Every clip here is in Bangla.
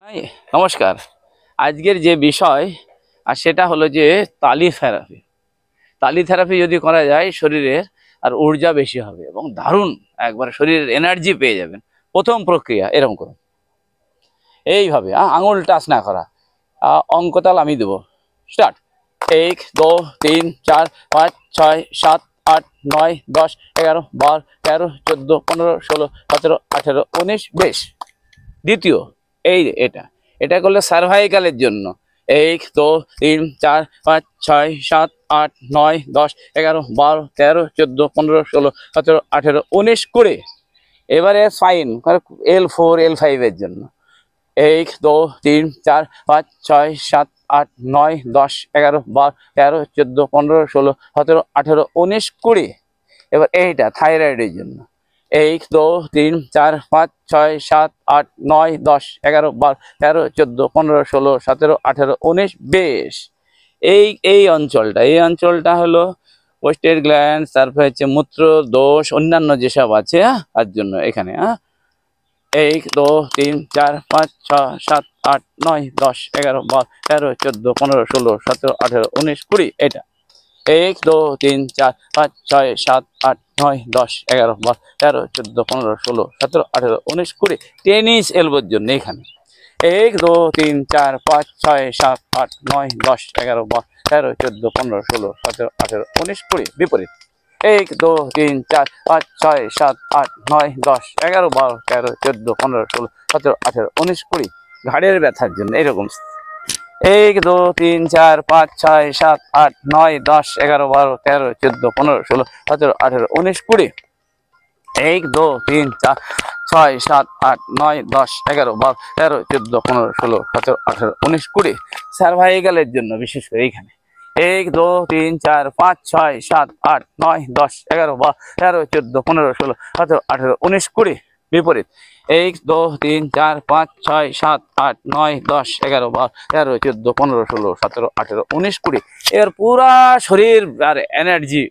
হাই, নমস্কার। আজকের যে বিষয় আর সেটা হলো যে তালি থেরাপি। তালি থেরাপি যদি করা যায় শরীরের আর ঊর্জা বেশি হবে এবং দারুণ একবার শরীরের এনার্জি পেয়ে যাবেন। প্রথম প্রক্রিয়া এরকম করুন, এইভাবে আঙুল টাচ না করা। অঙ্কতাল আমি দেবো। স্টার্ট। 1 2 3 4 5 6 7 8 9 10 11 12 13 14 15 16 17 18 19। বেশ। দ্বিতীয়, এটা এটা করলে সার্ভাইকালের জন্য। 1 2 3 4 5 6 7 8 9 10 11 12 13 14 15 16 17 18 19 20। এবারে ফাইন L4 L5 এর জন্য। 1 2 3 4 5 6 7 8 9 10 11 12 13 14 15 16 17 18 19 20। এবার এইটা থাইরয়েডের জন্য। 1 2 3 4 5 6 7 8 9 10 11 12 13 14 15 16 17 18 19। বেশ। এই অঞ্চলটা হলো পোস্টেড গ্ল্যান্ড, তারপরে হচ্ছে মূত্র দোষ, অন্যান্য যেসব আছে তার জন্য এখানে 1 2 3 4 5 6 7 8 9 10 11 12 13 14 15 16 17 18 19 20। এটা 1 2 3 4 5 6 7 8 9 10 11 12 13 14 15 16 17 18 19 20। টেনিস এলবোর জন্য এখানে 1 2 3 4 5 6 7 8 9 10 11 12 13 14 15 16 17 18 19 20। বিপরীত 1 2 3 4 5 6 7 8 9 10 11 12 13 14 15 16 17 18 19 20। ঘাড়ের ব্যথার জন্য এরকম 1 2 3 4 5 6 7 8 9 10 11 12 13 14 15 16 17 18 19 20। 1 2 3 4 6 7 8 9 10 11 12 13 14 15 16 17 18 19 20। সার্ভাইকালের জন্য বিশেষ করে এইখানে 1 2 3 4 5 6 7 8 9 10 11 12 13 14 15 16 17 18 19 20। বিপরীত 1 2 3 4 5 6 7 8 9 10 11 12 13 14 15 16 17 18 19 20। এবার পুরা শরীর আর এনার্জি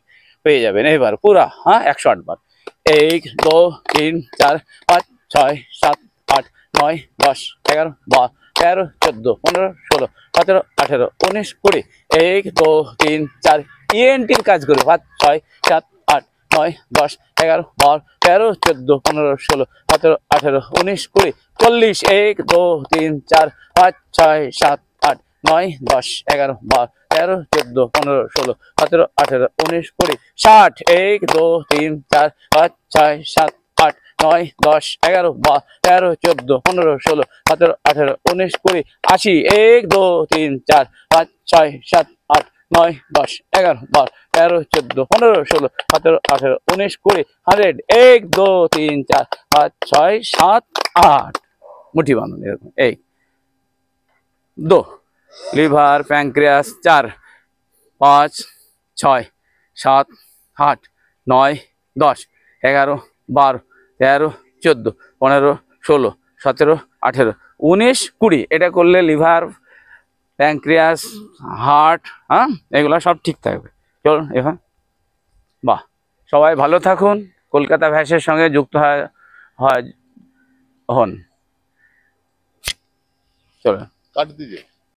পেয়ে যাবেন এবার পুরা 108 বার। 1 2 3 4 5 6 7 8 9 10 11 12 13 14 15 16 17 18 19 20। 1 2 3 4 ইএনটির কাজ করে 5 6 7 8 9 10 11 12 13 14 15 16 17 18 19 20। 40। 1 2 3 4 5 6 7 8 9 10 11 12 13 14 15 16 17 18 19 20। 60। 1 2 3 4 5 6 7 8 9 10 11 12 13 14 15 16 17 18 19 20। 80। 1 2 3 4 5 6 7 8 9 10 11 12 13 14 15 16 17 18 19 20। 100। 1 2 3 4 5 6 7 8। মুঠি বাঁধুন এরকম। 1 2 লিভার প্যাঙ্ক্রিয়াস 4 5 6 7 8 9 10 11 12 13 14 15 16 17 18 19 20। এটা করলে লিভার প্যাঙ্ক্রিয়াস হার্ট এগুলো সব ঠিক থাকবে। চলুন এখন। বাহ, সবাই ভালো থাকুন। কলকাতা ভ্যাসের সঙ্গে যুক্ত হন। চলুন। কাট দিকে।